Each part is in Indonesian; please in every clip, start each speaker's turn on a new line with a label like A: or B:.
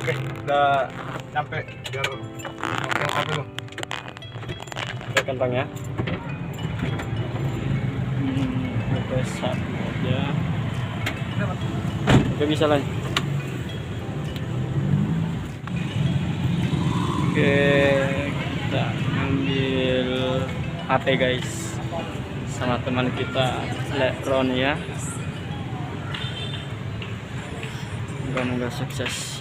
A: Oke, udah sampai biar yang satu loh.
B: Oke, kentang ya. Oke, satu aja. Oke, bisa lah. Oke, kita ambil HP guys sama teman kita Ron ya. Moga-moga sukses.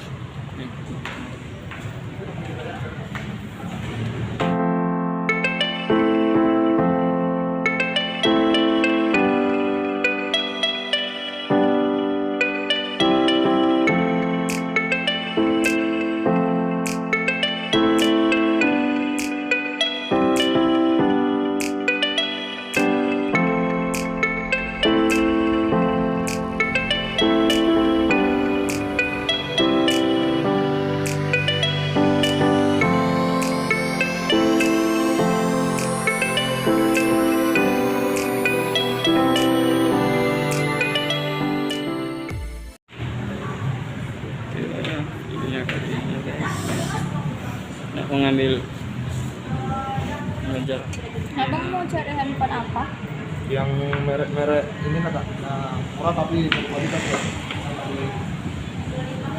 B: Nah, mengambil mengejar.
C: Abang mau cari handphone apa?
A: Yang merek-merek ini kak, nah, murah tapi kualitas ya.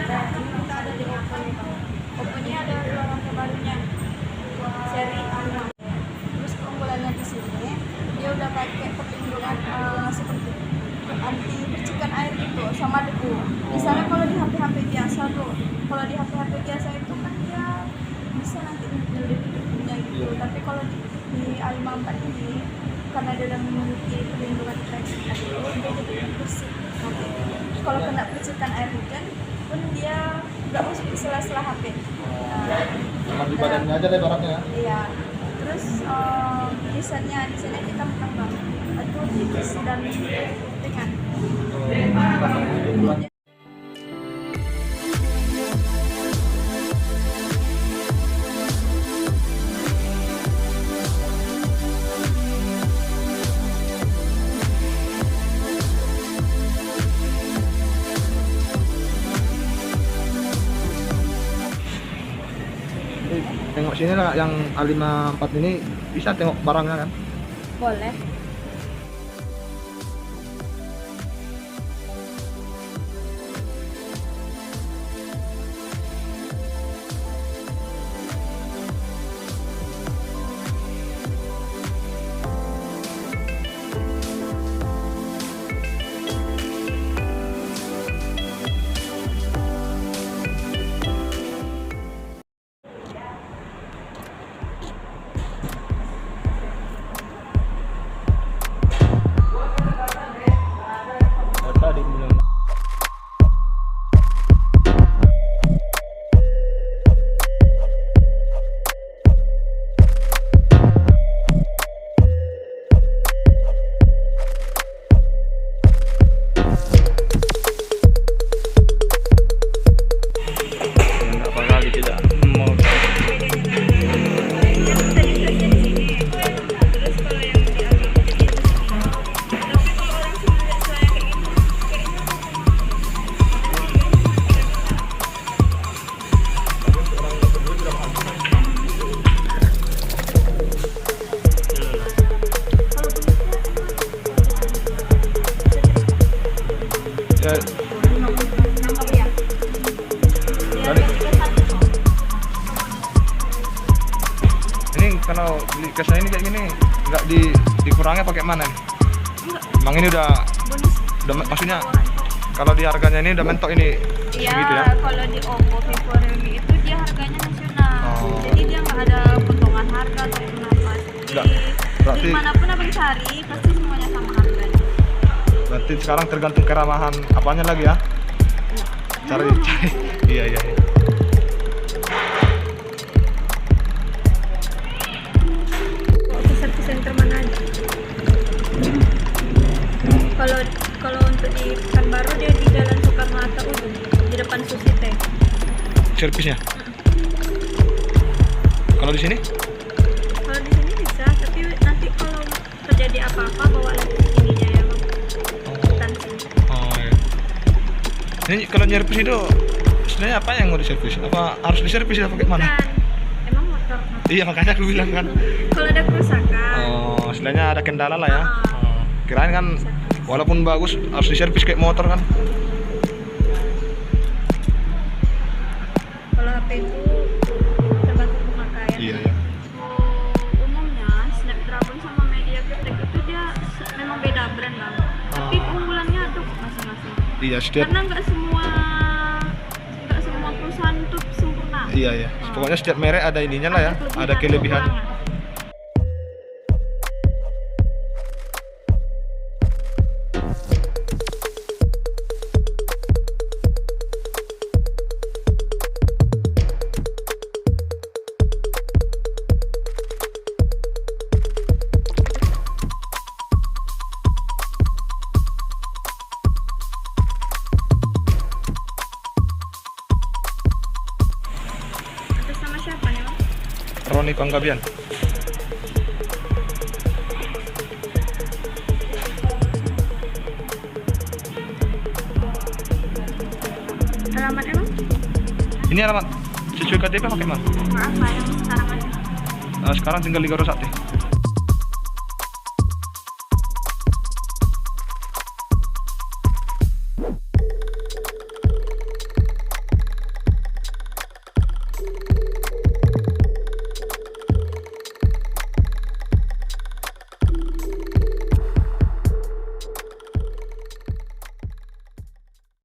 C: Kita ada di Oppo nih bang. Oppo ini ada barang terbarunya, seri 6. Terus keunggulannya di sini, dia udah pakai perlindungan seperti anti percikan air gitu, sama debu. Misalnya kalau di HP biasa tuh, kalau di HP biasa itu kan dia bisa nanti nyelip-nyelipnya gitu. Tapi kalau di A54 ini, karena dia udah memiliki perlindungan itu, dia jadi bersih. Nanti kalau kena percikan air hujan pun dia nggak masuk di sela-sela HP.
A: Cuma di badannya aja deh barangnya.
C: Iya. Terus desainnya kita murah banget. Itu tipis dan ringan.
A: Tengok sini lah yang A54 ini, bisa tengok barangnya kan?
C: Boleh.
A: Ini kalau beli kesnya ini kayak gini nggak dikurangnya pakai mana nih? Emang ini udah maksudnya kalau di harganya ini udah mentok ini segitu ya?
C: Kalau di Oppo, Vivo, Realme itu dia harganya nasional. Jadi dia nggak ada potongan harga atau apa. Berarti dimanapun abang cari pasti semuanya sama harganya.
A: Berarti sekarang tergantung keramahan apanya lagi ya? Cari. Iya.
C: Service center mana aja? Kalau untuk di Pekanbaru dia di Jalan Soekarno-Hatta Udun, di depan Susite.
A: Servisnya? Kalau di sini?
C: Kalau di sini bisa, tapi nanti kalau terjadi apa-apa bawa lagi ke sininya ya bang.
A: Oh iya. Ini kalau nyervis itu sebenarnya apa yang mau diservis? Apa harus diservis atau bagaimana?
C: Kan, emang motor.
A: Iya makanya aku bilang kan.
C: Kalau ada kerusakan.
A: Oh, istilahnya ada kendala lah ya.
C: Ah.
A: Oh, kirain kan walaupun bagus harus diservis kayak motor kan.
C: Kalau HP itu tergantung pemakaian.
A: Iya ya.
C: Umumnya Snapdragon sama MediaTek itu dia memang beda brand bang. Tapi keunggulannya ada kok masing-masing.
A: Iya setiap.
C: Karena nggak semua perusahaan itu sempurna.
A: Iya ya. Pokoknya setiap merek ada ininya lah ya. Ada kelebihan.
C: kekurangan. Atas nama siapa nih bang?
A: Roni Panggabian.
C: Alamatnya bang?
A: Ini alamat sesuai KTP pakai mana?
C: Apa yang sekarang ada?
A: Sekarang tinggal di Gorosate.